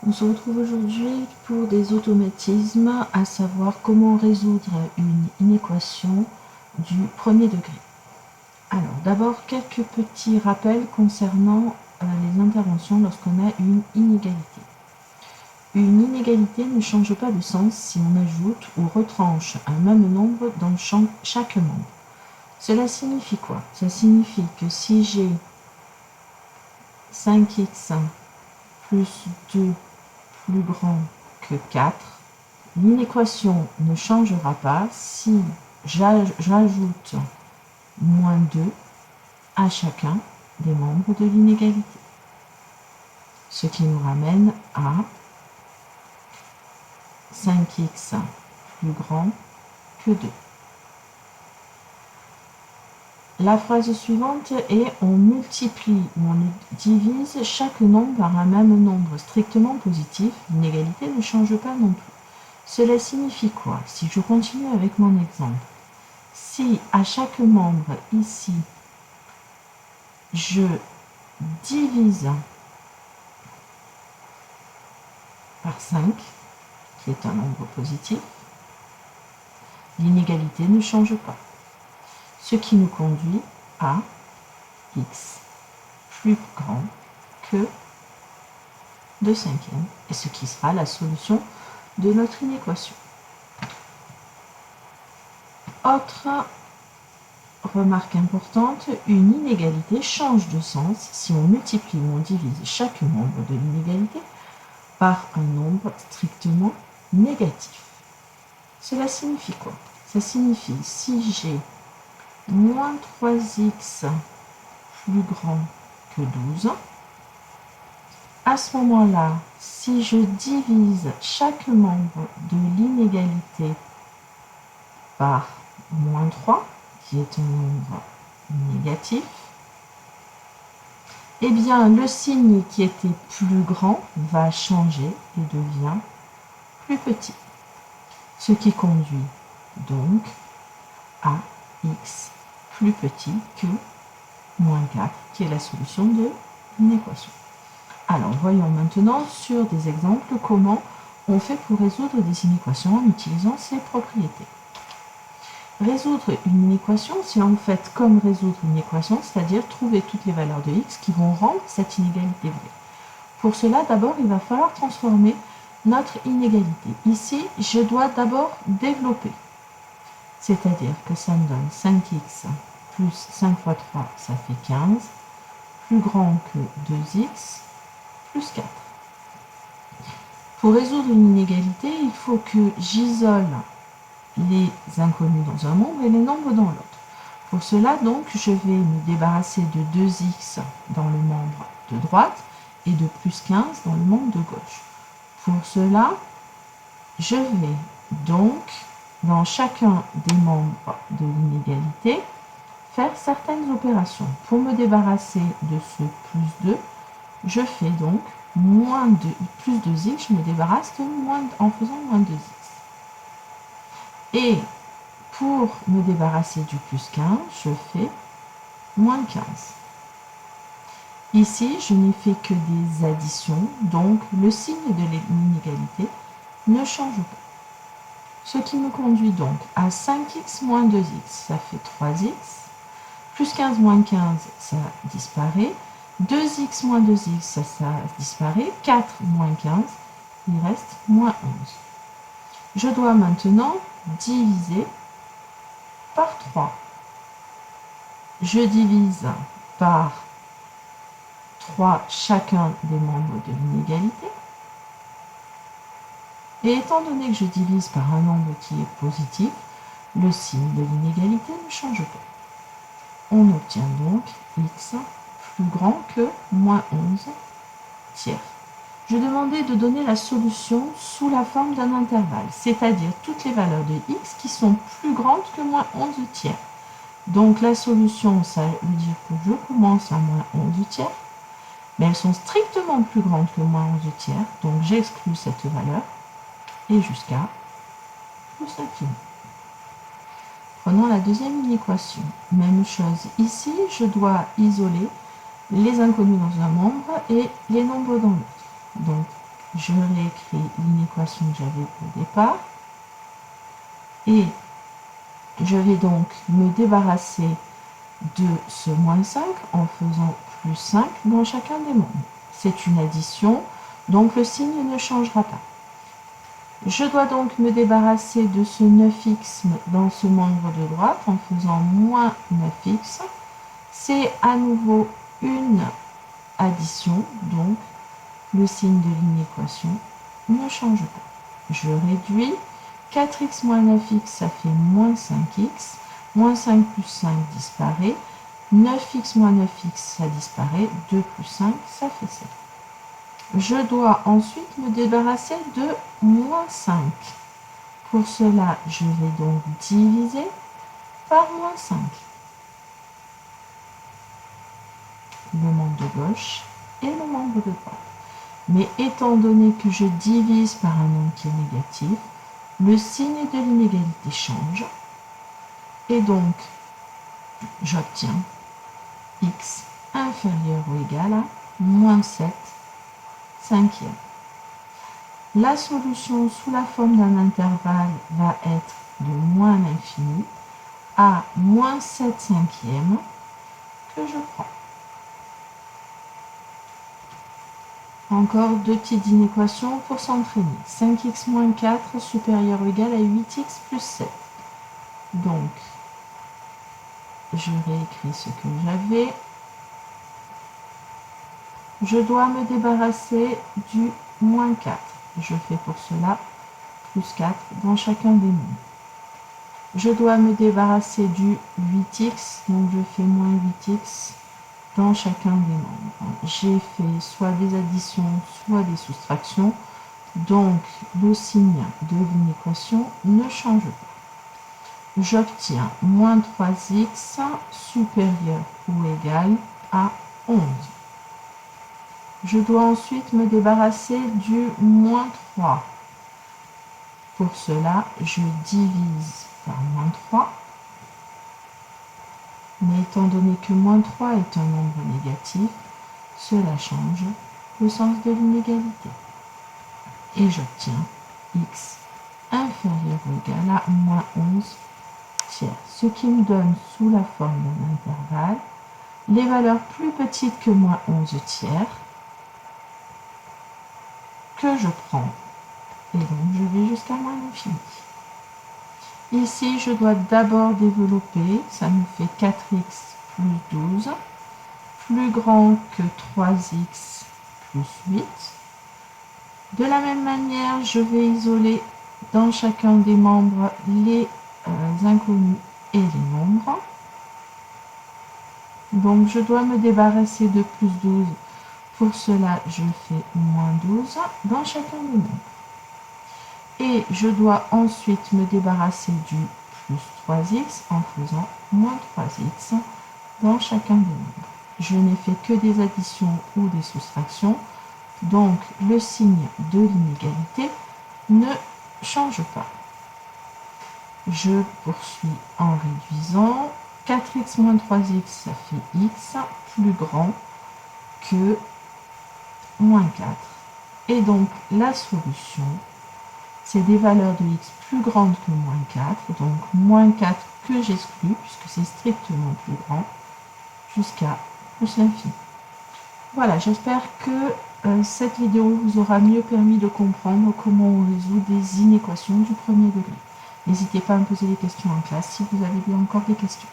On se retrouve aujourd'hui pour des automatismes, à savoir comment résoudre une inéquation du premier degré. Alors, d'abord, quelques petits rappels concernant les interventions lorsqu'on a une inégalité. Une inégalité ne change pas de sens si on ajoute ou retranche un même nombre dans chaque membre. Cela signifie quoi? Ça signifie que si j'ai 5x plus 2 plus grand que 4, l'inéquation ne changera pas si j'ajoute moins 2 à chacun des membres de l'inégalité. Ce qui nous ramène à 5x plus grand que 2. La phrase suivante est on multiplie ou on divise chaque nombre par un même nombre strictement positif, l'inégalité ne change pas non plus. Cela signifie quoi? Si je continue avec mon exemple, si à chaque membre ici, je divise par 5, qui est un nombre positif, l'inégalité ne change pas. Ce qui nous conduit à x plus grand que 2 cinquièmes, et ce qui sera la solution de notre inéquation. Autre remarque importante, une inégalité change de sens si on multiplie ou on divise chaque membre de l'inégalité par un nombre strictement négatif. Cela signifie quoi? Ça signifie si j'ai moins 3x plus grand que 12, à ce moment-là, si je divise chaque membre de l'inégalité par moins 3, qui est un nombre négatif, eh bien le signe qui était plus grand va changer et devient plus petit. Ce qui conduit donc à x plus petit que moins 4, qui est la solution de l'inéquation. Alors, voyons maintenant sur des exemples comment on fait pour résoudre des inéquations en utilisant ces propriétés. Résoudre une inéquation, c'est en fait comme résoudre une équation, c'est-à-dire trouver toutes les valeurs de x qui vont rendre cette inégalité vraie. Pour cela, d'abord, il va falloir transformer notre inégalité. Ici, je dois d'abord développer, c'est-à-dire que ça me donne 5x plus 5 fois 3, ça fait 15, plus grand que 2x, plus 4. Pour résoudre une inégalité, il faut que j'isole les inconnus dans un nombre et les nombres dans l'autre. Pour cela, donc, je vais me débarrasser de 2x dans le membre de droite et de plus 15 dans le membre de gauche. Pour cela, je vais donc, dans chacun des membres de l'inégalité, faire certaines opérations. Pour me débarrasser de ce plus 2, je fais donc moins 2, plus 2x, je me débarrasse de en faisant moins 2x. Et pour me débarrasser du plus 15, je fais moins 15. Ici, je n'ai fait que des additions, donc le signe de l'inégalité ne change pas. Ce qui me conduit donc à 5x moins 2x, ça fait 3x. Plus 15 moins 15, ça disparaît. 2x moins 2x, ça disparaît. 4 moins 15, il reste moins 11. Je dois maintenant diviser par 3. Je divise par 3 chacun des membres de l'inégalité. Et étant donné que je divise par un nombre qui est positif, le signe de l'inégalité ne change pas. On obtient donc x plus grand que moins 11 tiers. Je demandais de donner la solution sous la forme d'un intervalle, c'est-à-dire toutes les valeurs de x qui sont plus grandes que moins 11 tiers. Donc la solution, ça veut dire que je commence à moins 11 tiers, mais elles sont strictement plus grandes que moins 11 tiers, donc j'exclus cette valeur, et jusqu'à plus l'infini. Prenons la deuxième inéquation. Même chose ici, je dois isoler les inconnus dans un membre et les nombres dans l'autre. Donc je réécris l'inéquation que j'avais au départ. Et je vais donc me débarrasser de ce moins 5 en faisant plus 5 dans chacun des membres. C'est une addition, donc le signe ne changera pas. Je dois donc me débarrasser de ce 9x dans ce membre de droite en faisant moins 9x. C'est à nouveau une addition, donc le signe de l'inéquation ne change pas. Je réduis. 4x moins 9x, ça fait moins 5x. Moins 5 plus 5 disparaît. 9x moins 9x, ça disparaît. 2 plus 5, ça fait 7. Je dois ensuite me débarrasser de moins 5. Pour cela, je vais donc diviser par moins 5. Le membre de gauche et le membre de droite. Mais étant donné que je divise par un nombre qui est négatif, le signe de l'inégalité change. Et donc, j'obtiens x inférieur ou égal à moins 7 cinquièmes. La solution sous la forme d'un intervalle va être de moins l'infini à moins 7 cinquièmes que je prends. Encore deux petites inéquations pour s'entraîner. 5x moins 4 supérieur ou égal à 8x plus 7. Donc, je réécris ce que j'avais. Je dois me débarrasser du moins 4. Je fais pour cela plus 4 dans chacun des nombres. Je dois me débarrasser du 8x, donc je fais moins 8x dans chacun des nombres. J'ai fait soit des additions, soit des soustractions, donc le signe de l'inéquation ne change pas. J'obtiens moins 3x supérieur ou égal à 11. Je dois ensuite me débarrasser du moins 3. Pour cela, je divise par moins 3. Mais étant donné que moins 3 est un nombre négatif, cela change le sens de l'inégalité. Et j'obtiens x inférieur ou égal à moins 11 tiers. Ce qui me donne sous la forme d'un intervalle les valeurs plus petites que moins 11 tiers que je prends. Et donc je vais jusqu'à moins l'infini. Ici, je dois d'abord développer, ça me fait 4x plus 12, plus grand que 3x plus 8. De la même manière, je vais isoler dans chacun des membres les inconnus et les nombres. Donc, je dois me débarrasser de plus 12. Pour cela, je fais moins 12 dans chacun des nombres. Et je dois ensuite me débarrasser du plus 3x en faisant moins 3x dans chacun des nombres. Je n'ai fait que des additions ou des soustractions, donc le signe de l'inégalité ne change pas. Je poursuis en réduisant. 4x moins 3x, ça fait x plus grand que moins 4. Et donc la solution, c'est des valeurs de x plus grandes que moins 4, donc moins 4 que j'exclus, puisque c'est strictement plus grand, jusqu'à plus l'infini. Voilà, j'espère que cette vidéo vous aura mieux permis de comprendre comment on résout des inéquations du premier degré. N'hésitez pas à me poser des questions en classe si vous avez encore des questions.